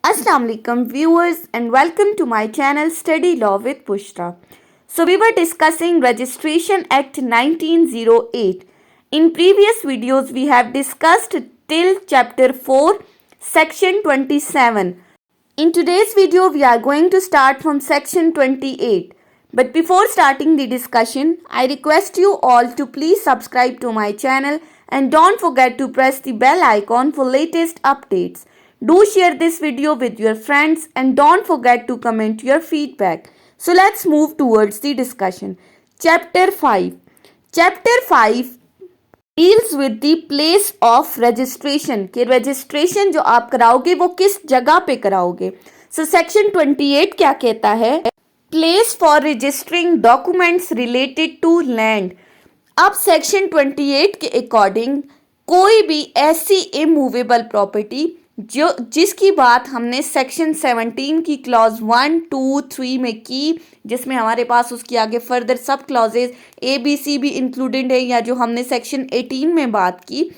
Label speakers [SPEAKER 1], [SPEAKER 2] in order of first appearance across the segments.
[SPEAKER 1] Assalamu alaikum viewers and welcome to my channel Study Law with Pushra. So we were discussing Registration Act 1908. In previous videos we have discussed till chapter 4 section 27. In today's video we are going to start from section 28. But before starting the discussion, I request you all to please subscribe to my channel and don't forget to press the bell icon for latest updates. Do share this video with your friends and don't forget to comment your feedback. So let's move towards the discussion. Chapter 5. Chapter 5 deals with the place of registration. कि registration जो आप कराओगे वो किस जगह पे कराओगे. So section 28 क्या कहता है? Place for registering documents related to land. अब सेक्शन 28 के अकॉर्डिंग कोई भी ऐसी इमूवेबल प्रॉपर्टी जिसकी बात हमने सेक्शन 17 की क्लॉज 1, 2, 3 में की, जिसमें हमारे पास उसकी आगे फर्दर सब क्लॉजेज ABC भी इंक्लूडेड है, या जो हमने सेक्शन 18 में बात की,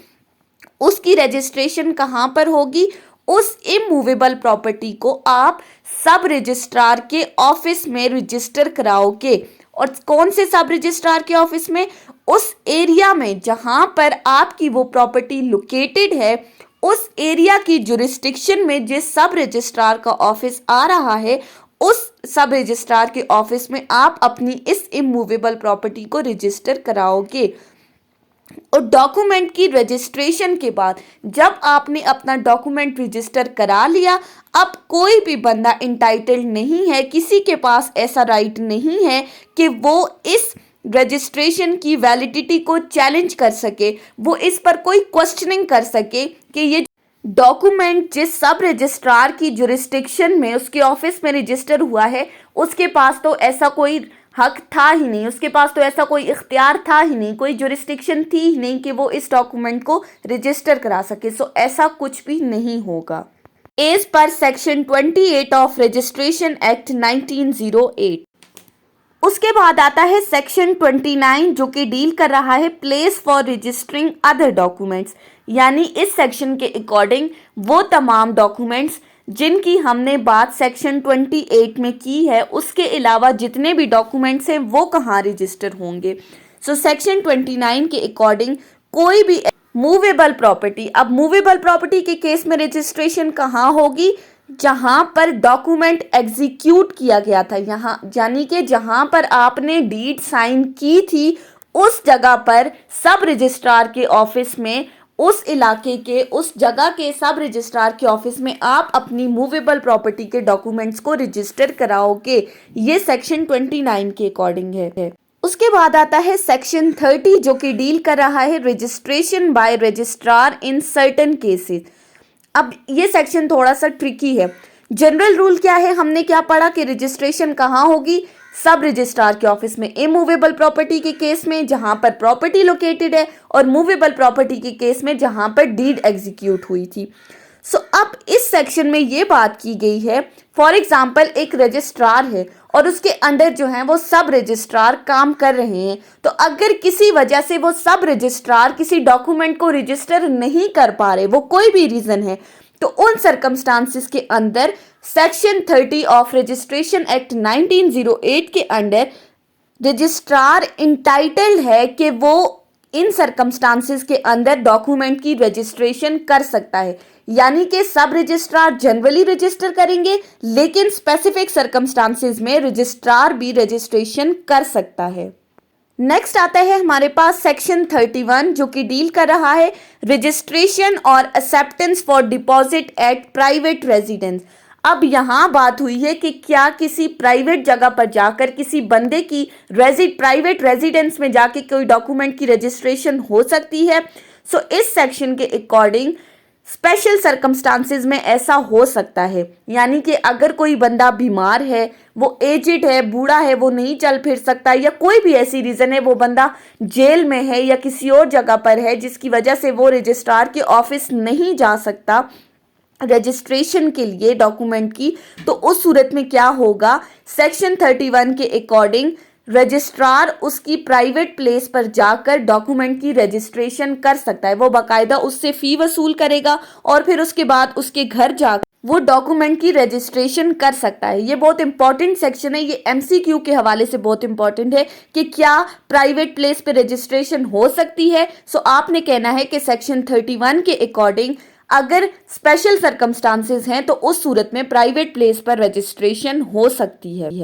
[SPEAKER 1] उसकी रजिस्ट्रेशन कहाँ पर होगी? उस इमूवेबल प्रॉपर्टी को आप सब रजिस्ट्रार के ऑफिस में रजिस्टर कराओगे. और कौन से सब रजिस्ट्रार के ऑफिस में? उस एरिया में जहां पर आपकी वो प्रॉपर्टी लोकेटेड है, उस एरिया की जुरिस्डिक्शन में जिस सब रजिस्ट्रार का ऑफिस आ रहा है, उस सब रजिस्ट्रार के ऑफिस में आप अपनी इस इमूवेबल प्रॉपर्टी को रजिस्टर कराओगे. और डॉक्यूमेंट की रजिस्ट्रेशन के बाद जब आपने अपना डॉक्यूमेंट रजिस्टर करा लिया, अब कोई भी बंदा इंटाइटल्ड नहीं है, किसी के पास ऐसा राइट नहीं है कि वो इस रजिस्ट्रेशन की वैलिडिटी को चैलेंज कर सके, वो इस पर कोई क्वेश्चनिंग कर सके कि ये डॉक्यूमेंट जिस सब रजिस्ट्रार की जुरिस्डिक्शन में उसके ऑफिस में रजिस्टर हुआ है, उसके पास तो ऐसा कोई हक था ही नहीं, उसके पास तो ऐसा कोई इख्तियार था ही नहीं, कोई जुरिस्डिक्शन थी ही नहीं कि वो इस डॉक्यूमेंट को रजिस्टर करा सके. सो ऐसा कुछ भी नहीं होगा as per section 28 of registration act 1908. उसके बाद आता है सेक्शन 29 जो कि डील कर रहा है place for registering other documents. यानी इस सेक्शन के अकॉर्डिंग वो तमाम डॉक्यूमेंट्स जिनकी हमने बात सेक्शन 28 में की है, उसके अलावा जितने भी डॉक्यूमेंट्स हैं वो कहाँ रजिस्टर होंगे. सो सेक्शन 29 के अकॉर्डिंग कोई भी मूवेबल प्रॉपर्टी, अब मूवेबल प्रॉपर्टी के केस में रजिस्ट्रेशन कहाँ होगी? जहां पर डॉक्यूमेंट एग्जीक्यूट किया गया था, यहाँ यानी कि जहां पर आपने डीड साइन की थी, उस जगह पर सब रजिस्ट्रार के ऑफिस में, उस इलाके के उस जगह के सब रजिस्ट्रार के ऑफिस में आप अपनी मूवेबल प्रॉपर्टी के डॉक्यूमेंट्स को रजिस्टर कराओगे. ये सेक्शन 29 के अकॉर्डिंग है. उसके बाद आता है सेक्शन 30 जो कि डील कर रहा है registration bye registrar in certain cases. अब ये सेक्शन थोड़ा सा ट्रिकी है. जनरल रूल क्या है? हमने क्या पढ़ा कि रजिस्ट्रेशन कहाँ होगी? सब रजिस्ट्रार के ऑफिस में इमूवेबल प्रॉपर्टी के केस में जहां पर प्रॉपर्टी लोकेटेड है, और मूवेबल प्रॉपर्टी के केस में जहां पर डीड एग्जीक्यूट हुई थी. सो अब इस सेक्शन में ये बात की गई है, फॉर एग्जाम्पल एक रजिस्ट्रार है और उसके अंडर जो है वो सब रजिस्ट्रार काम कर रहे हैं. तो अगर किसी वजह से वो सब रजिस्ट्रार किसी डॉक्यूमेंट को रजिस्टर नहीं कर पा रहे, वो कोई भी रीजन है, तो उन सर्कमस्टांसिस के अंदर सेक्शन 30 ऑफ रजिस्ट्रेशन एक्ट 1908 के अंडर रजिस्ट्रार इंटाइटल्ड है कि वो इन सर्कमस्टांसिस के अंदर डॉक्यूमेंट की रजिस्ट्रेशन कर सकता है. यानी कि सब रजिस्ट्रार जनरली रजिस्टर करेंगे, लेकिन स्पेसिफिक सर्कमस्टांसिस में रजिस्ट्रार भी रजिस्ट्रेशन कर सकता है. नेक्स्ट आता है हमारे पास सेक्शन 31 जो कि डील कर रहा है रजिस्ट्रेशन और acceptance for deposit eight private residence. अब यहाँ बात हुई है कि क्या किसी प्राइवेट जगह पर जाकर किसी बंदे की प्राइवेट रेजिडेंस में जाके कोई डॉक्यूमेंट की रजिस्ट्रेशन हो सकती है. सो इस सेक्शन के अकॉर्डिंग स्पेशल सर्कमस्टांसिस में ऐसा हो सकता है. यानी कि अगर कोई बंदा बीमार है, वो एजिड है, बूढ़ा है, वो नहीं चल फिर सकता, या कोई भी ऐसी रीज़न है, वो बंदा जेल में है या किसी और जगह पर है जिसकी वजह से वो रजिस्ट्रार के ऑफिस नहीं जा सकता रजिस्ट्रेशन के लिए डॉक्यूमेंट की, तो उस सूरत में क्या होगा? सेक्शन 31 के अकॉर्डिंग रजिस्ट्रार उसकी प्राइवेट प्लेस पर जाकर डॉक्यूमेंट की रजिस्ट्रेशन कर सकता है. वो बाकायदा उससे फ़ी वसूल करेगा और फिर उसके बाद उसके घर जा वो डॉक्यूमेंट की रजिस्ट्रेशन कर सकता है। ये बहुत इंपॉर्टेंट सेक्शन है, ये एमसीक्यू के हवाले से बहुत इंपॉर्टेंट है कि क्या प्राइवेट प्लेस पे रजिस्ट्रेशन हो सकती है। सो आपने कहना है कि सेक्शन 31 के अकॉर्डिंग अगर स्पेशल सर्कमस्टांसेस हैं तो उस सूरत में प्राइवेट प्लेस पर रजिस्ट्रेशन हो सकती है।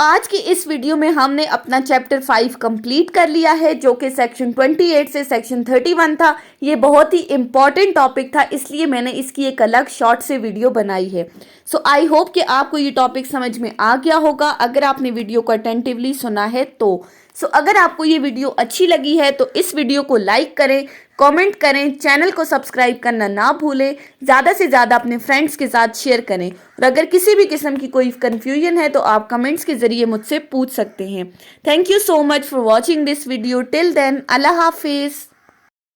[SPEAKER 1] आज की इस वीडियो में हमने अपना चैप्टर 5 कंप्लीट कर लिया है, जो कि सेक्शन 28 से सेक्शन 31 था। ये बहुत ही इंपॉर्टेंट टॉपिक था, इसलिए मैंने इसकी एक अलग शॉर्ट से वीडियो बनाई है। आई होप कि आपको ये टॉपिक समझ में आ गया होगा अगर आपने वीडियो को अटेंटिवली सुना है तो। अगर आपको ये वीडियो अच्छी लगी है तो इस वीडियो को लाइक करें, कमेंट करें, चैनल को सब्सक्राइब करना ना भूलें, ज़्यादा से ज़्यादा अपने फ्रेंड्स के साथ शेयर करें। और अगर किसी भी किस्म की कोई कन्फ्यूजन है तो आप कमेंट्स के ज़रिए मुझसे पूछ सकते हैं। Thank you so much for watching this video. Till then, अल्लाह हाफिज़।